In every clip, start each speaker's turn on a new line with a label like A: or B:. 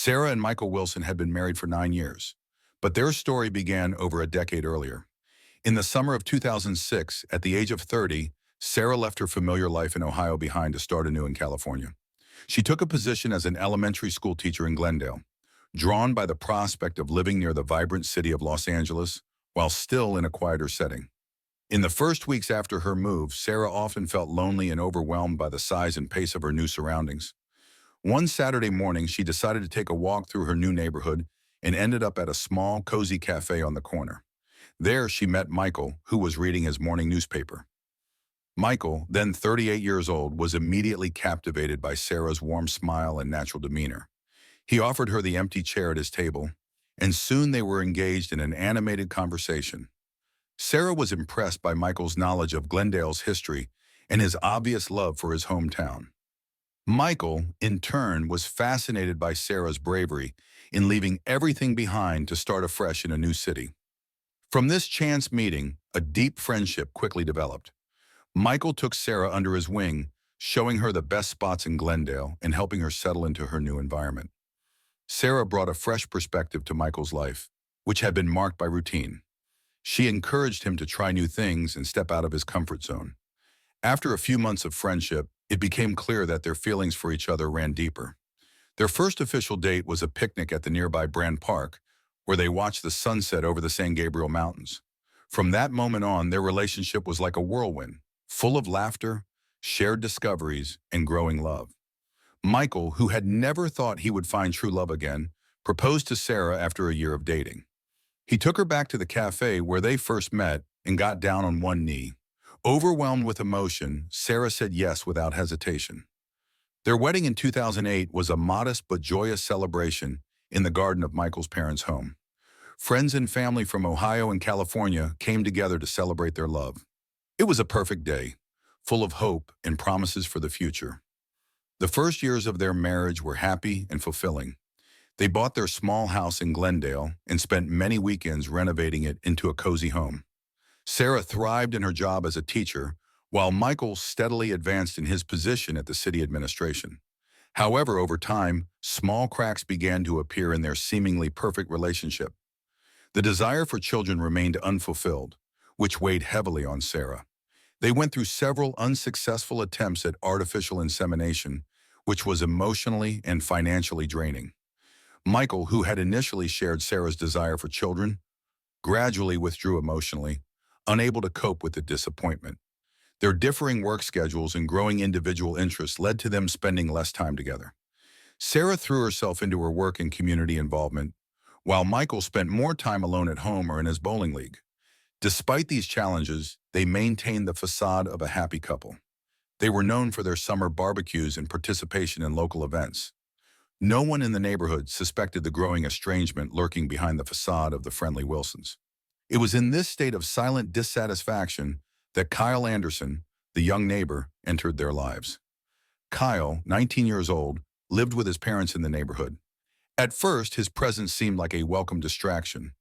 A: Sarah and Michael Wilson had been married for 9 years, but their story began over a decade earlier. In the summer of 2006, at the age of 30, Sarah left her familiar life in Ohio behind to start anew in California. She took a position as an elementary school teacher in Glendale, drawn by the prospect of living near the vibrant city of Los Angeles while still in a quieter setting. In the first weeks after her move, Sarah often felt lonely and overwhelmed by the size and pace of her new surroundings. One Saturday morning, she decided to take a walk through her new neighborhood and ended up at a small, cozy cafe on the corner. There, she met Michael, who was reading his morning newspaper. Michael, then 38 years old, was immediately captivated by Sarah's warm smile and natural demeanor. He offered her the empty chair at his table, and soon they were engaged in an animated conversation. Sarah was impressed by Michael's knowledge of Glendale's history and his obvious love for his hometown. Michael, in turn, was fascinated by Sarah's bravery in leaving everything behind to start afresh in a new city. From this chance meeting, a deep friendship quickly developed. Michael took Sarah under his wing, showing her the best spots in Glendale and helping her settle into her new environment. Sarah brought a fresh perspective to Michael's life, which had been marked by routine. She encouraged him to try new things and step out of his comfort zone. After a few months of friendship, it became clear that their feelings for each other ran deeper. Their first official date was a picnic at the nearby Brand Park, where they watched the sunset over the San Gabriel Mountains. From that moment on, their relationship was like a whirlwind, full of laughter, shared discoveries, and growing love. Michael, who had never thought he would find true love again, proposed to Sarah after a year of dating. He took her back to the cafe where they first met and got down on one knee. Overwhelmed with emotion, Sarah said yes without hesitation. Their wedding in 2008 was a modest but joyous celebration in the garden of Michael's parents' home. Friends and family from Ohio and California came together to celebrate their love. It was a perfect day, full of hope and promises for the future. The first years of their marriage were happy and fulfilling. They bought their small house in Glendale and spent many weekends renovating it into a cozy home. Sarah thrived in her job as a teacher, while Michael steadily advanced in his position at the city administration. However, over time, small cracks began to appear in their seemingly perfect relationship. The desire for children remained unfulfilled, which weighed heavily on Sarah. They went through several unsuccessful attempts at artificial insemination, which was emotionally and financially draining. Michael, who had initially shared Sarah's desire for children, gradually withdrew emotionally, unable to cope with the disappointment. Their differing work schedules and growing individual interests led to them spending less time together. Sarah threw herself into her work and community involvement, while Michael spent more time alone at home or in his bowling league. Despite these challenges, they maintained the facade of a happy couple. They were known for their summer barbecues and participation in local events. No one in the neighborhood suspected the growing estrangement lurking behind the facade of the friendly Wilsons. It was in this state of silent dissatisfaction that Kyle Anderson, the young neighbor, entered their lives. Kyle, 19 years old, lived with his parents in the neighborhood. At first, his presence seemed like a welcome distraction.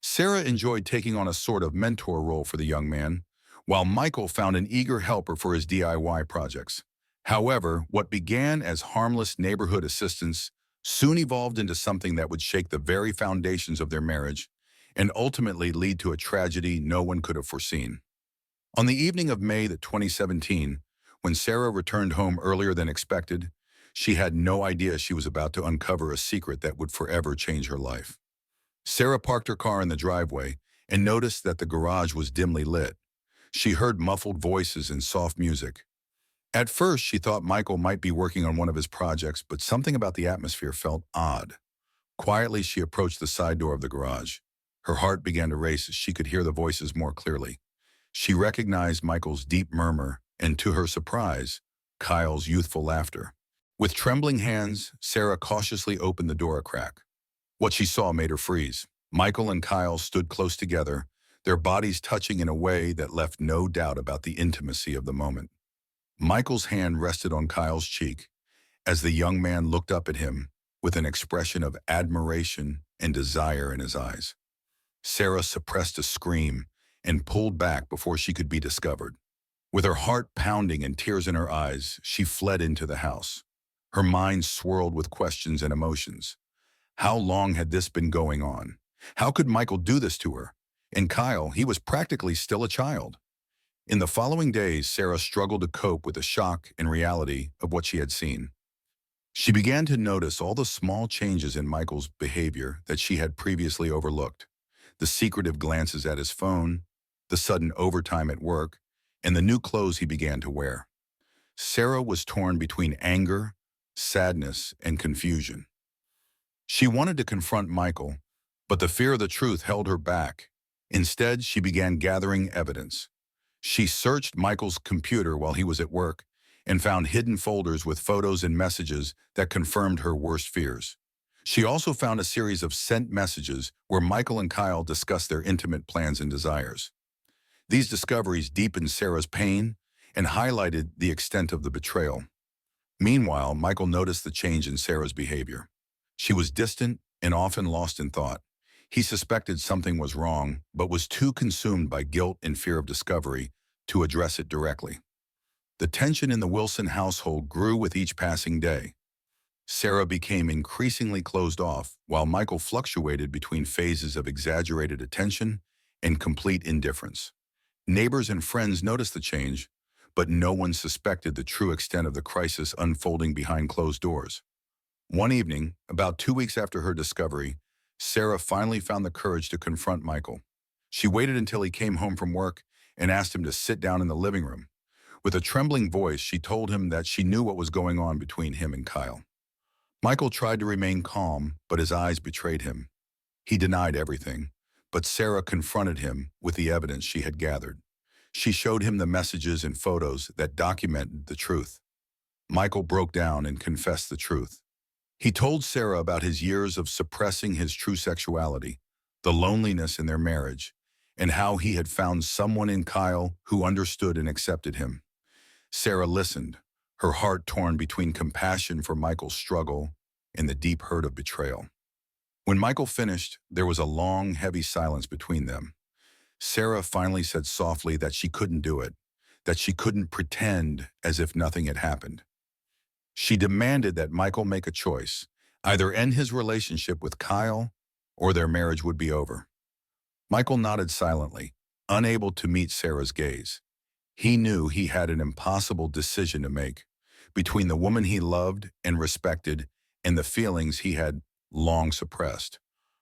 A: Sarah enjoyed taking on a sort of mentor role for the young man, while Michael found an eager helper for his DIY projects. However, what began as harmless neighborhood assistance soon evolved into something that would shake the very foundations of their marriage and ultimately lead to a tragedy no one could have foreseen. On the evening of May 2017, when Sarah returned home earlier than expected, she had no idea she was about to uncover a secret that would forever change her life. Sarah parked her car in the driveway and noticed that the garage was dimly lit. She heard muffled voices and soft music. At first, she thought Michael might be working on one of his projects, but something about the atmosphere felt odd. Quietly, she approached the side door of the garage. Her heart began to race as she could hear the voices more clearly. She recognized Michael's deep murmur and, to her surprise, Kyle's youthful laughter. With trembling hands, Sarah cautiously opened the door a crack. What she saw made her freeze. Michael and Kyle stood close together, their bodies touching in a way that left no doubt about the intimacy of the moment. Michael's hand rested on Kyle's cheek as the young man looked up at him with an expression of admiration and desire in his eyes. Sarah suppressed a scream and pulled back before she could be discovered. With her heart pounding and tears in her eyes, she fled into the house. Her mind swirled with questions and emotions. How long had this been going on? How could Michael do this to her? And Kyle, he was practically still a child. In the following days, Sarah struggled to cope with the shock and reality of what she had seen. She began to notice all the small changes in Michael's behavior that she had previously overlooked. The secretive glances at his phone, the sudden overtime at work, and the new clothes he began to wear. Sarah was torn between anger, sadness, and confusion. She wanted to confront Michael, but the fear of the truth held her back. Instead, she began gathering evidence. She searched Michael's computer while he was at work and found hidden folders with photos and messages that confirmed her worst fears. She also found a series of sent messages where Michael and Kyle discussed their intimate plans and desires. These discoveries deepened Sarah's pain and highlighted the extent of the betrayal. Meanwhile, Michael noticed the change in Sarah's behavior. She was distant and often lost in thought. He suspected something was wrong, but was too consumed by guilt and fear of discovery to address it directly. The tension in the Wilson household grew with each passing day. Sarah became increasingly closed off, while Michael fluctuated between phases of exaggerated attention and complete indifference. Neighbors and friends noticed the change, but no one suspected the true extent of the crisis unfolding behind closed doors. One evening, about 2 weeks after her discovery, Sarah finally found the courage to confront Michael. She waited until he came home from work and asked him to sit down in the living room. With a trembling voice, she told him that she knew what was going on between him and Kyle. Michael tried to remain calm, but his eyes betrayed him. He denied everything, but Sarah confronted him with the evidence she had gathered. She showed him the messages and photos that documented the truth. Michael broke down and confessed the truth. He told Sarah about his years of suppressing his true sexuality, the loneliness in their marriage, and how he had found someone in Kyle who understood and accepted him. Sarah listened, her heart torn between compassion for Michael's struggle and the deep hurt of betrayal. When Michael finished, there was a long, heavy silence between them. Sarah finally said softly that she couldn't do it, that she couldn't pretend as if nothing had happened. She demanded that Michael make a choice, either end his relationship with Kyle or their marriage would be over. Michael nodded silently, unable to meet Sarah's gaze. He knew he had an impossible decision to make between the woman he loved and respected and the feelings he had long suppressed.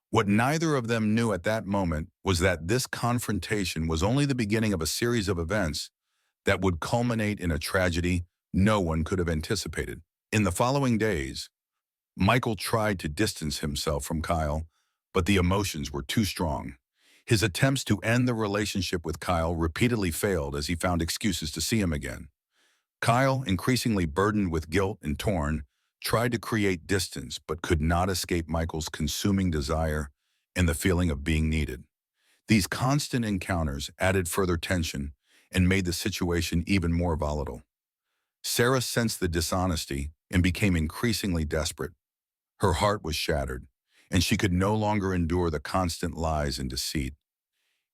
A: What neither of them knew at that moment was that this confrontation was only the beginning of a series of events that would culminate in a tragedy no one could have anticipated. In the following days, Michael tried to distance himself from Kyle, but the emotions were too strong. His attempts to end the relationship with Kyle repeatedly failed as he found excuses to see him again. Kyle, increasingly burdened with guilt and torn, tried to create distance but could not escape Michael's consuming desire and the feeling of being needed. These constant encounters added further tension and made the situation even more volatile. Sarah sensed the dishonesty and became increasingly desperate. Her heart was shattered, and she could no longer endure the constant lies and deceit.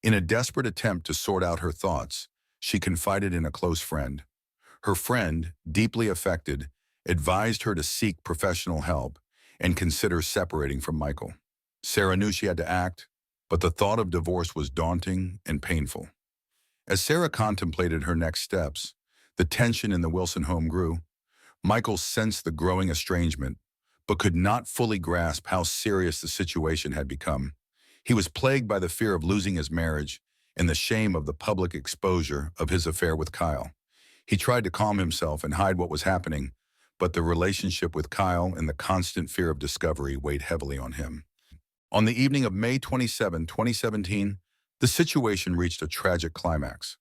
A: In a desperate attempt to sort out her thoughts, she confided in a close friend. Her friend, deeply affected, advised her to seek professional help and consider separating from Michael. Sarah knew she had to act, but the thought of divorce was daunting and painful. As Sarah contemplated her next steps, the tension in the Wilson home grew. Michael sensed the growing estrangement, but could not fully grasp how serious the situation had become. He was plagued by the fear of losing his marriage and the shame of the public exposure of his affair with Kyle. He tried to calm himself and hide what was happening, but the relationship with Kyle and the constant fear of discovery weighed heavily on him. On the evening of May 27, 2017, the situation reached a tragic climax.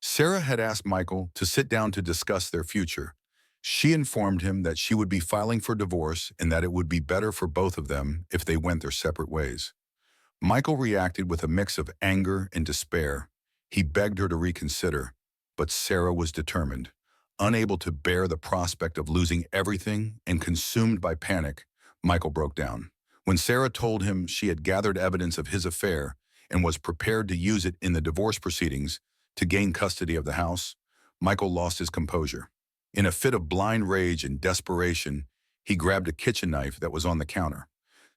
A: Sarah had asked Michael to sit down to discuss their future. She informed him that she would be filing for divorce and that it would be better for both of them if they went their separate ways. Michael reacted with a mix of anger and despair. He begged her to reconsider, but Sarah was determined. Unable to bear the prospect of losing everything and consumed by panic, Michael broke down. When Sarah told him she had gathered evidence of his affair and was prepared to use it in the divorce proceedings to gain custody of the house, Michael lost his composure. In a fit of blind rage and desperation, he grabbed a kitchen knife that was on the counter.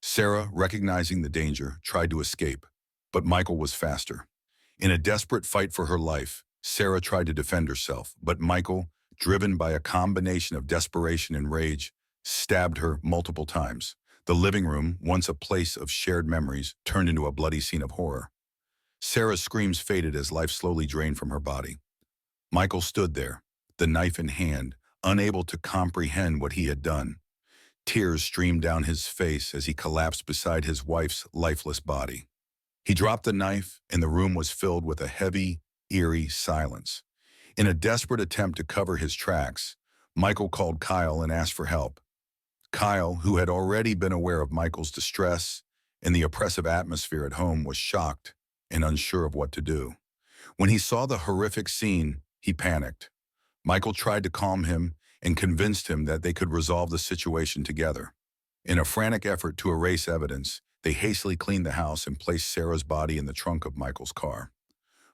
A: Sarah, recognizing the danger, tried to escape, but Michael was faster. In a desperate fight for her life, Sarah tried to defend herself, but Michael, driven by a combination of desperation and rage, stabbed her multiple times. The living room, once a place of shared memories, turned into a bloody scene of horror. Sarah's screams faded as life slowly drained from her body. Michael stood there, the knife in hand, unable to comprehend what he had done. Tears streamed down his face as he collapsed beside his wife's lifeless body. He dropped the knife, and the room was filled with a heavy, eerie silence. In a desperate attempt to cover his tracks, Michael called Kyle and asked for help. Kyle, who had already been aware of Michael's distress and the oppressive atmosphere at home, was shocked and unsure of what to do. When he saw the horrific scene, he panicked. Michael tried to calm him and convinced him that they could resolve the situation together. In a frantic effort to erase evidence, they hastily cleaned the house and placed Sarah's body in the trunk of Michael's car.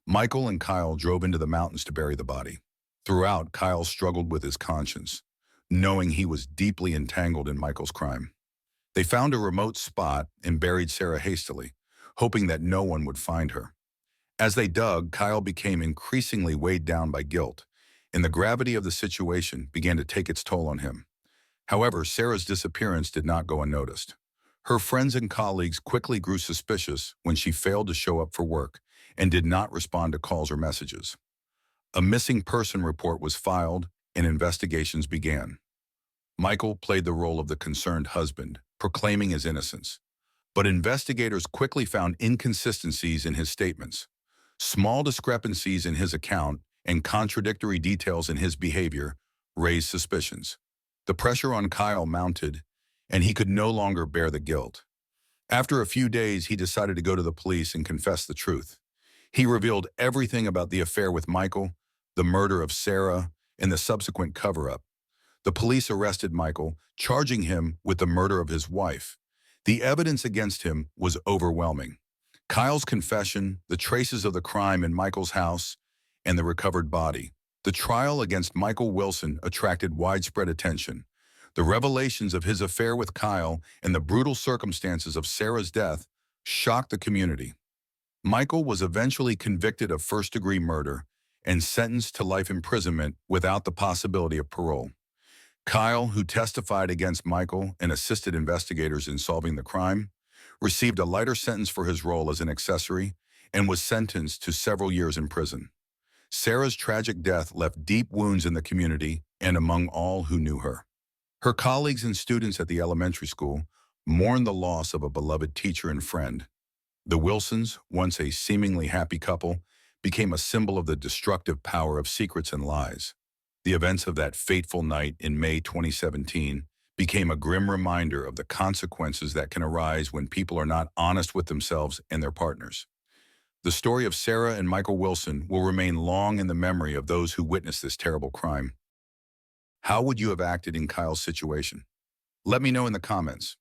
A: Michael and Kyle drove into the mountains to bury the body. Throughout, Kyle struggled with his conscience, knowing he was deeply entangled in Michael's crime. They found a remote spot and buried Sarah hastily, hoping that no one would find her. As they dug, Kyle became increasingly weighed down by guilt, and the gravity of the situation began to take its toll on him. However, Sarah's disappearance did not go unnoticed. Her friends and colleagues quickly grew suspicious when she failed to show up for work and did not respond to calls or messages. A missing person report was filed and investigations began. Michael played the role of the concerned husband, proclaiming his innocence. But investigators quickly found inconsistencies in his statements. Small discrepancies in his account and contradictory details in his behavior raised suspicions. The pressure on Kyle mounted, and he could no longer bear the guilt. After a few days, he decided to go to the police and confess the truth. He revealed everything about the affair with Michael, the murder of Sarah, and the subsequent cover-up. The police arrested Michael, charging him with the murder of his wife. The evidence against him was overwhelming. Kyle's confession, the traces of the crime in Michael's house, and the recovered body. The trial against Michael Wilson attracted widespread attention. The revelations of his affair with Kyle and the brutal circumstances of Sarah's death shocked the community. Michael was eventually convicted of first-degree murder and sentenced to life imprisonment without the possibility of parole. Kyle, who testified against Michael and assisted investigators in solving the crime, received a lighter sentence for his role as an accessory and was sentenced to several years in prison. Sarah's tragic death left deep wounds in the community and among all who knew her. Her colleagues and students at the elementary school mourned the loss of a beloved teacher and friend. The Wilsons, once a seemingly happy couple, became a symbol of the destructive power of secrets and lies. The events of that fateful night in May 2017 became a grim reminder of the consequences that can arise when people are not honest with themselves and their partners. The story of Sarah and Michael Wilson will remain long in the memory of those who witnessed this terrible crime. How would you have acted in Kyle's situation? Let me know in the comments.